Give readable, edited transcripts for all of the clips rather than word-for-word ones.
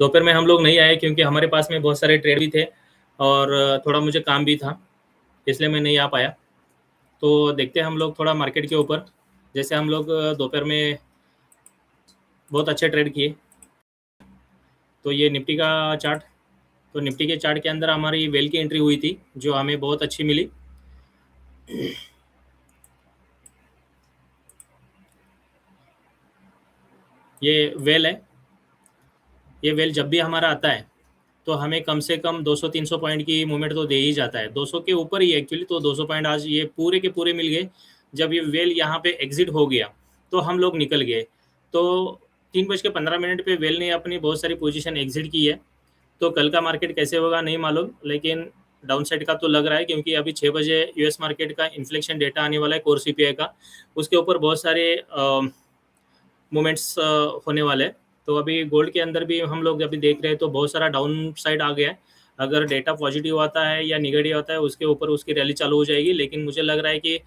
दोपहर में हम लोग नहीं आए क्योंकि हमारे पास में बहुत सारे ट्रेड भी थे और थोड़ा मुझे काम भी था, इसलिए मैं नहीं आ पाया। तो देखते हैं हम लोग थोड़ा मार्केट के ऊपर। जैसे हम लोग दोपहर में बहुत अच्छे ट्रेड किए। तो ये निफ्टी का चार्ट, तो निफ्टी के चार्ट के अंदर हमारी वेल की एंट्री हुई थी जो हमें बहुत अच्छी मिली। ये वेल है, ये वेल जब भी हमारा आता है तो हमें कम से कम 200-300 पॉइंट की मूवमेंट तो दे ही जाता है, 200 के ऊपर ही एक्चुअली। तो 200 पॉइंट आज ये पूरे के पूरे मिल गए। जब ये वेल यहाँ पे एग्जिट हो गया तो हम लोग निकल गए। तो 3:15 पे वेल ने अपनी बहुत सारी पोजीशन एग्जिट की है। तो कल का मार्केट कैसे होगा नहीं मालूम, लेकिन डाउन साइड का तो लग रहा है क्योंकि अभी 6 बजे यूएस मार्केट का इन्फ्लेक्शन डेटा आने वाला है, कोर सीपीआई का। उसके ऊपर बहुत सारे मूवमेंट्स होने वाले हैं। तो अभी गोल्ड के अंदर भी हम लोग अभी देख रहे हैं तो बहुत सारा डाउन साइड आ गया है। अगर डेटा पॉजिटिव आता है या निगेटिव आता है उसके ऊपर उसकी रैली चालू हो जाएगी, लेकिन मुझे लग रहा है कि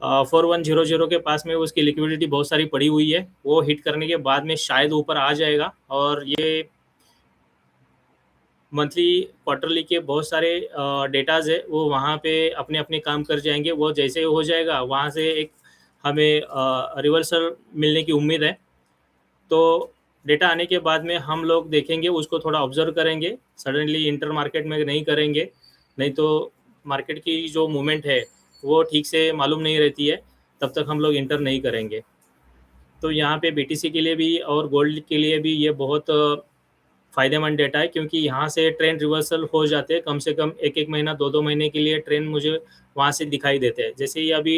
4100 के पास में उसकी लिक्विडिटी बहुत सारी पड़ी हुई है, वो हिट करने के बाद में शायद ऊपर आ जाएगा। और ये मंथली क्वार्टरली के बहुत सारे डेटाज है वो वहाँ पे अपने अपने काम कर जाएंगे। वो जैसे हो जाएगा वहाँ से एक हमें रिवर्सल मिलने की उम्मीद है। तो डेटा आने के बाद में हम लोग देखेंगे, उसको थोड़ा ऑब्जर्व करेंगे, सडनली इंटर मार्केट में नहीं करेंगे, नहीं तो मार्केट की जो मूवमेंट है वो ठीक से मालूम नहीं रहती है, तब तक हम लोग इंटर नहीं करेंगे। तो यहाँ पे बीटीसी के लिए भी और गोल्ड के लिए भी ये बहुत फ़ायदेमंद डेटा है क्योंकि यहाँ से ट्रेंड रिवर्सल हो जाते हैं। कम से कम एक एक महीना 2-2 महीने के लिए ट्रेंड मुझे वहाँ से दिखाई देते हैं। जैसे ही अभी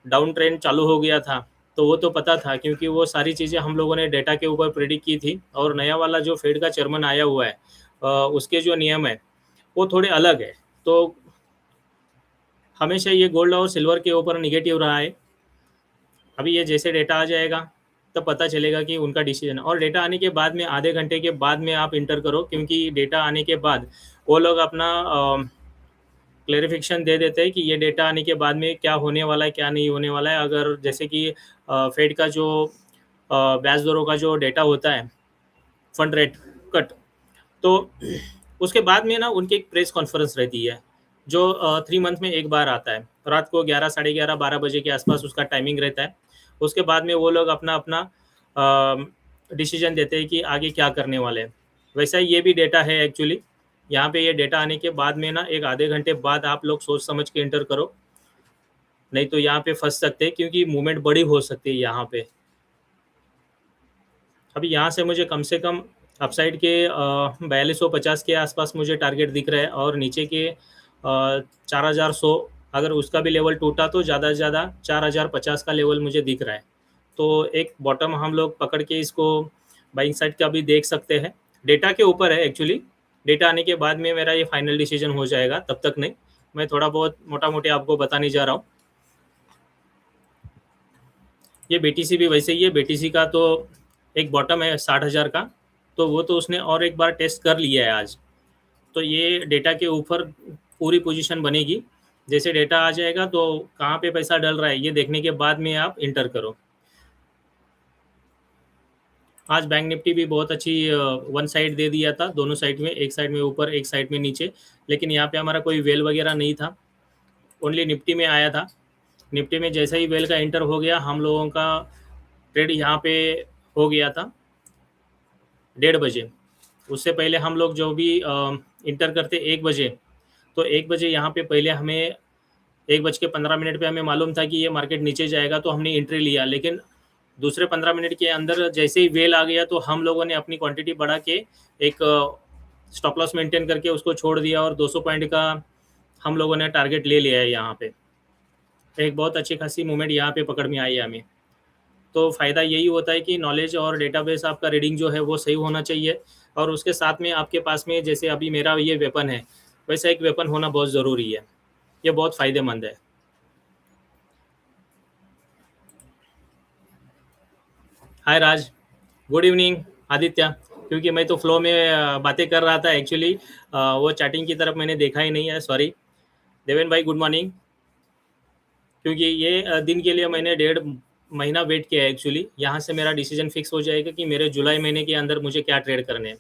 डाउन ट्रेंड चालू हो गया था तो वो तो पता था क्योंकि वो सारी चीज़ें हम लोगों ने डेटा के ऊपर प्रेडिक्ट की थी। और नया वाला जो फेड का चेयरमैन आया हुआ है उसके जो नियम है वो थोड़े अलग है। तो हमेशा ये गोल्ड और सिल्वर के ऊपर निगेटिव रहा है। अभी ये जैसे डेटा आ जाएगा तब पता चलेगा कि उनका डिसीजन। और डेटा आने के बाद में आधे घंटे के बाद में आप इंटर करो क्योंकि डेटा आने के बाद वो लोग अपना क्लेरिफिकेशन दे देते हैं कि ये डेटा आने के बाद में क्या होने वाला है क्या नहीं होने वाला है। अगर जैसे कि फेड का जो ब्याज दरों का जो डेटा होता है, फंड रेट कट, तो उसके बाद में ना उनकी एक प्रेस कॉन्फ्रेंस रहती है जो 3 मंथ में एक बार आता है। रात को 11, साढ़े 11, 12 बजे के आसपास उसका टाइमिंग रहता है। उसके बाद में वो लोग अपना अपना डिसीजन देते हैं कि आगे क्या करने वाले हैं। वैसा ही ये भी डेटा है एक्चुअली। यहाँ पे ये डेटा आने के बाद में ना एक आधे घंटे बाद आप लोग सोच समझ के एंटर करो, नहीं तो यहाँ पे फंस सकते हैं क्योंकि मूवमेंट बड़ी हो सकती है यहाँ पे। अभी यहाँ से मुझे कम से कम अपसाइड के 4250 के आसपास मुझे टारगेट दिख रहा है और नीचे के 4100 अगर उसका भी लेवल टूटा तो ज़्यादा से ज़्यादा 4050 का लेवल मुझे दिख रहा है। तो एक बॉटम हम लोग पकड़ के इसको बाइंग साइड का भी देख सकते हैं। डेटा के ऊपर है एक्चुअली, डेटा आने के बाद में मेरा ये फाइनल डिसीजन हो जाएगा, तब तक नहीं। मैं थोड़ा बहुत मोटा मोटी आपको बताने जा रहा हूँ। ये बीटीसी भी वैसे ही है। बीटीसी का तो एक बॉटम है 60,000 का, तो वो तो उसने और एक बार टेस्ट कर लिया है आज। तो ये डेटा के ऊपर पूरी पोजीशन बनेगी। जैसे डेटा आ जाएगा तो कहाँ पे पैसा डल रहा है ये देखने के बाद में आप इंटर करो। आज बैंक निफ्टी भी बहुत अच्छी वन साइड दे दिया था, दोनों साइड में, एक साइड में ऊपर एक साइड में नीचे, लेकिन यहाँ पे हमारा कोई वेल वगैरह नहीं था, ओनली निफ्टी में आया था। निफ्टी में जैसा ही वेल का इंटर हो गया हम लोगों का ट्रेड यहाँ पे हो गया था 1:30 बजे। उससे पहले हम लोग जो भी इंटर करते 1 बजे, तो 1 बजे यहाँ पे पहले हमें 1:15 पे हमें मालूम था कि ये मार्केट नीचे जाएगा तो हमने एंट्री लिया। लेकिन दूसरे 15 मिनट के अंदर जैसे ही वेल आ गया तो हम लोगों ने अपनी क्वांटिटी बढ़ा के एक स्टॉप लॉस मेंटेन करके उसको छोड़ दिया और 200 पॉइंट का हम लोगों ने टारगेट ले लिया है। यहाँ पे एक बहुत अच्छी खासी मूवमेंट यहाँ पे पकड़ में आई है हमें। तो फ़ायदा यही होता है कि नॉलेज और डेटाबेस आपका रीडिंग जो है वो सही होना चाहिए और उसके साथ में आपके पास में जैसे अभी मेरा ये वेपन है वैसा एक वेपन होना बहुत ज़रूरी है। ये बहुत फ़ायदेमंद है। हाय राज, गुड इवनिंग आदित्य। क्योंकि मैं तो फ्लो में बातें कर रहा था एक्चुअली, वो चैटिंग की तरफ मैंने देखा ही नहीं है, सॉरी। देवेन भाई गुड मॉर्निंग। क्योंकि ये दिन के लिए मैंने महीना वेट किया है एक्चुअली, यहाँ से मेरा डिसीजन फिक्स हो जाएगा कि मेरे जुलाई महीने के अंदर मुझे क्या ट्रेड करने हैं।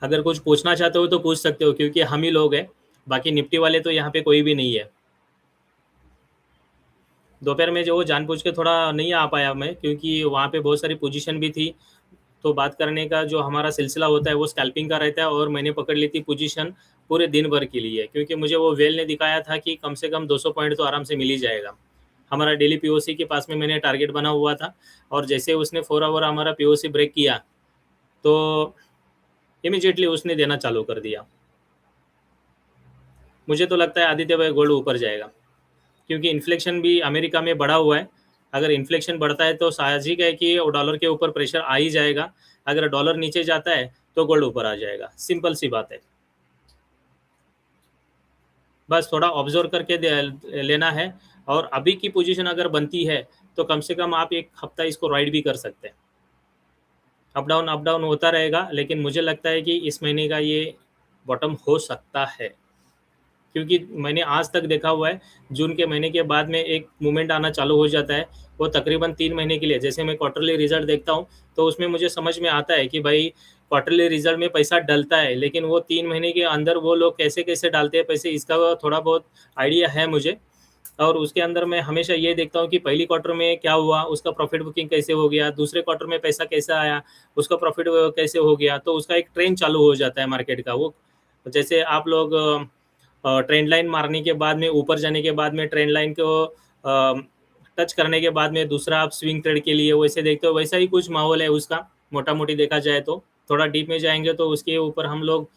अगर कुछ पूछना चाहते हो तो पूछ सकते हो, क्योंकि हम ही लोग हैं, बाकी निफ्टी वाले तो यहाँ पे कोई भी नहीं है। दोपहर में जो जानबूझ के थोड़ा नहीं आ पाया मैं, क्योंकि वहाँ पे बहुत सारी पोजीशन भी थी, तो बात करने का जो हमारा सिलसिला होता है वो स्कैल्पिंग का रहता है, और मैंने पकड़ ली थी पोजीशन पूरे दिन भर के लिए, क्योंकि मुझे वो वेल ने दिखाया था कि कम से कम 200 पॉइंट तो आराम से मिल ही जाएगा। हमारा डेली पीओसी के पास में मैंने टारगेट बना हुआ था, और जैसे उसने 4 आवर हमारा पीओसी ब्रेक किया, तो इमीडिएटली उसने देना चालू कर दिया। मुझे तो लगता है आदित्य भाई गोल्ड ऊपर जाएगा, क्योंकि इन्फ्लेशन भी अमेरिका में बढ़ा हुआ है। अगर इन्फ्लेशन बढ़ता है तो साहजिक है कि डॉलर के ऊपर प्रेशर आ ही जाएगा। अगर डॉलर नीचे जाता है तो गोल्ड ऊपर आ जाएगा, सिंपल सी बात है। बस थोड़ा ऑब्जर्व करके लेना है। और अभी की पोजीशन अगर बनती है तो कम से कम आप एक हफ्ता इसको राइड भी कर सकते हैं। अप डाउन होता रहेगा, लेकिन मुझे लगता है कि इस महीने का ये बॉटम हो सकता है, क्योंकि मैंने आज तक देखा हुआ है जून के महीने के बाद में एक मूवमेंट आना चालू हो जाता है, वो तकरीबन 3 महीने के लिए। जैसे मैं क्वार्टरली रिजल्ट देखता हूँ तो उसमें मुझे समझ में आता है कि भाई क्वार्टरली रिजल्ट में पैसा डलता है, लेकिन वो 3 महीने के अंदर वो लोग कैसे कैसे डालते हैं पैसे, इसका थोड़ा बहुत आइडिया है मुझे। और उसके अंदर मैं हमेशा ये देखता हूँ कि पहली क्वार्टर में क्या हुआ, उसका प्रॉफिट बुकिंग कैसे हो गया, दूसरे क्वार्टर में पैसा कैसा आया, उसका प्रॉफिट कैसे हो गया, तो उसका एक ट्रेंड चालू हो जाता है मार्केट का। वो जैसे आप लोग ट्रेंड लाइन मारने के बाद में, ऊपर जाने के बाद में, ट्रेंड लाइन को टच करने के बाद में दूसरा आप स्विंग ट्रेड के लिए वैसे देखते हो, वैसा ही कुछ माहौल है उसका, मोटा मोटी देखा जाए तो। थोड़ा डीप में जाएंगे तो उसके ऊपर हम लोग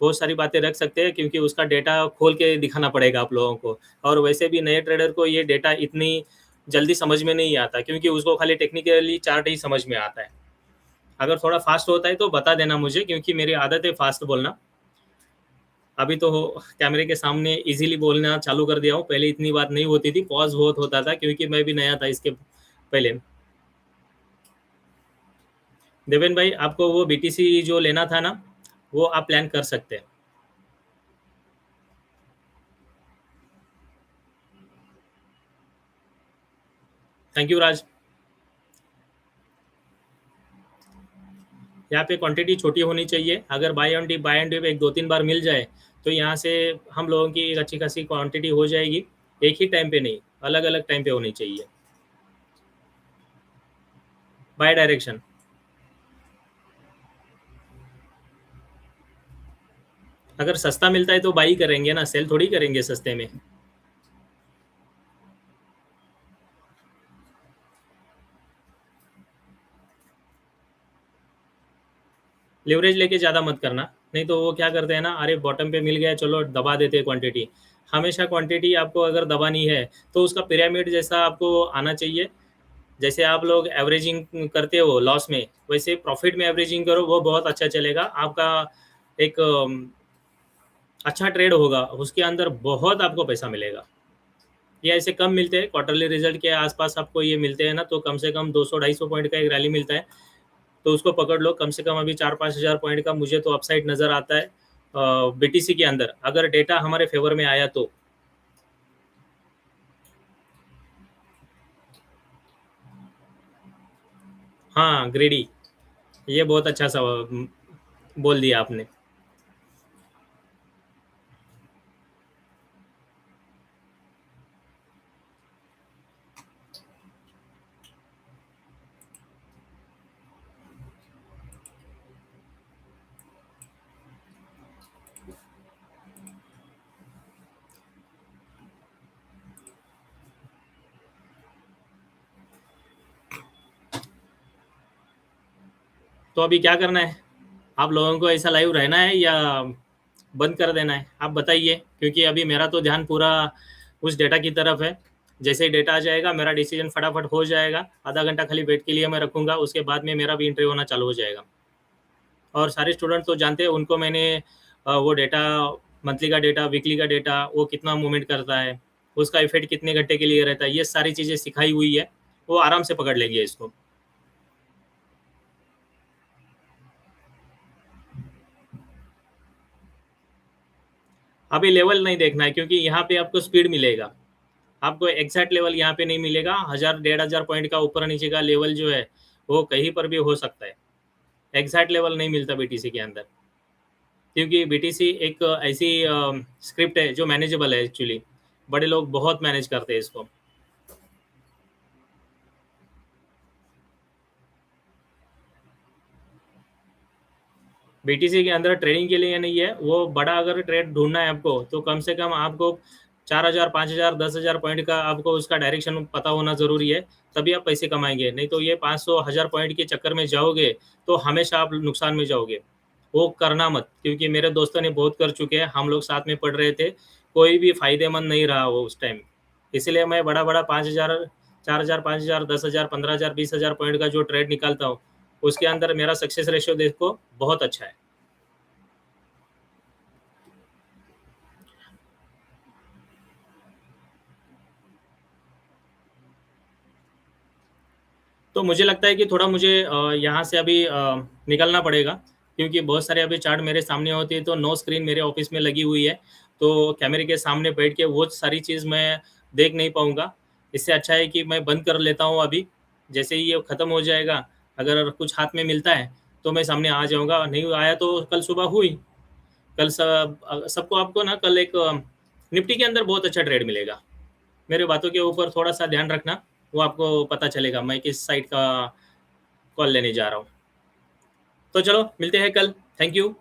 बहुत सारी बातें रख सकते हैं, क्योंकि उसका डेटा खोल के दिखाना पड़ेगा आप लोगों को। और वैसे भी नए ट्रेडर को ये डेटा इतनी जल्दी समझ में नहीं आता, क्योंकि उसको खाली टेक्निकली चार्ट ही समझ में आता है। अगर थोड़ा फास्ट होता है तो बता देना मुझे, क्योंकि मेरी आदत है फास्ट बोलना। अभी तो कैमरे के सामने इजीली बोलना चालू कर दिया हूँ, पहले इतनी बात नहीं होती थी, पॉज बहुत होता था, क्योंकि मैं भी नया था इसके पहले। देवेन भाई, आपको वो बीटीसी जो लेना था ना, वो आप प्लान कर सकते हैं। थैंक यू राज। यहाँ पे क्वांटिटी छोटी होनी चाहिए। अगर बाय एंड डिप एक दो तीन बार मिल जाए तो यहाँ से हम लोगों की एक अच्छी खासी क्वांटिटी हो जाएगी। एक ही टाइम पे नहीं, अलग अलग टाइम पे होनी चाहिए। By direction. अगर सस्ता मिलता है तो बाई करेंगे ना, सेल थोड़ी करेंगे सस्ते में। लिवरेज लेके ज़्यादा मत करना, नहीं तो वो क्या करते हैं ना, अरे बॉटम पे मिल गया चलो दबा देते हैं क्वांटिटी। हमेशा क्वांटिटी आपको अगर दबानी है तो उसका पिरामिड जैसा आपको आना चाहिए। जैसे आप लोग एवरेजिंग करते हो लॉस में, वैसे प्रॉफिट में एवरेजिंग करो, वो बहुत अच्छा चलेगा आपका। एक अच्छा ट्रेड होगा, उसके अंदर बहुत आपको पैसा मिलेगा। ये ऐसे कम मिलते हैं, क्वार्टरली रिजल्ट के आसपास आपको ये मिलते हैं ना, तो कम से कम 200-250 पॉइंट का एक रैली मिलता है, तो उसको पकड़ लो। कम से कम अभी 4-5 हज़ार पॉइंट का मुझे तो अपसाइड नज़र आता है बीटीसी के अंदर, अगर डेटा हमारे फेवर में आया तो। हाँ ग्रेडी, ये बहुत अच्छा सा बोल दिया आपने। तो अभी क्या करना है, आप लोगों को ऐसा लाइव रहना है या बंद कर देना है, आप बताइए, क्योंकि अभी मेरा तो ध्यान पूरा उस डेटा की तरफ है। जैसे ही डेटा आ जाएगा मेरा डिसीजन फटाफट हो जाएगा। आधा घंटा खाली वेट के लिए मैं रखूँगा, उसके बाद में मेरा भी इंटरव्यू होना चालू हो जाएगा। और सारे स्टूडेंट तो जानते हैं, उनको मैंने वो डेटा, मंथली का डेटा, वीकली का डेटा, वो कितना मूवमेंट करता है, उसका इफेक्ट कितने घंटे के लिए रहता है, ये सारी चीज़ें सिखाई हुई है। वो आराम से पकड़ लेंगे इसको। अभी लेवल नहीं देखना है, क्योंकि यहाँ पे आपको स्पीड मिलेगा, आपको एग्जैक्ट लेवल यहाँ पे नहीं मिलेगा। 1000 1500 पॉइंट का ऊपर नीचे का लेवल जो है वो कहीं पर भी हो सकता है, एग्जैक्ट लेवल नहीं मिलता बीटीसी के अंदर, क्योंकि बीटीसी एक ऐसी स्क्रिप्ट है जो मैनेजेबल है एक्चुअली, बड़े लोग बहुत मैनेज करते हैं इसको। बीटीसी के अंदर ट्रेडिंग के लिए नहीं है, वो बड़ा अगर ट्रेड ढूंढना है आपको तो कम से कम आपको 4000 5000 10,000 पॉइंट का आपको उसका डायरेक्शन पता होना ज़रूरी है, तभी आप पैसे कमाएंगे। नहीं तो ये 500 1000 पॉइंट के चक्कर में जाओगे तो हमेशा आप नुकसान में जाओगे। वो करना मत, क्योंकि मेरे दोस्तों ने बहुत कर चुके हैं, हम लोग साथ में पढ़ रहे थे, कोई भी फायदेमंद नहीं रहा वो उस टाइम। इसलिए मैं बड़ा बड़ा 5000 4000 5000 10,000 15,000 20,000 पॉइंट का जो ट्रेड निकालता हूँ, उसके अंदर मेरा सक्सेस रेशियो देखो बहुत अच्छा है। तो मुझे लगता है कि थोड़ा मुझे यहाँ से अभी निकलना पड़ेगा, क्योंकि बहुत सारे अभी चार्ट मेरे सामने होती है, तो नो स्क्रीन मेरे ऑफिस में लगी हुई है, तो कैमरे के सामने बैठ के वो सारी चीज़ मैं देख नहीं पाऊँगा। इससे अच्छा है कि मैं बंद कर लेता हूँ अभी, जैसे ही ये ख़त्म हो जाएगा, अगर कुछ हाथ में मिलता है तो मैं सामने आ जाऊँगा, नहीं आया तो कल सुबह हुई। कल सबको आपको ना कल एक निफ्टी के अंदर बहुत अच्छा ट्रेड मिलेगा। मेरे बातों के ऊपर थोड़ा-सा ध्यान रखना, वो आपको पता चलेगा मैं किस साइड का कॉल लेने जा रहा हूँ। तो चलो मिलते हैं कल। Thank you.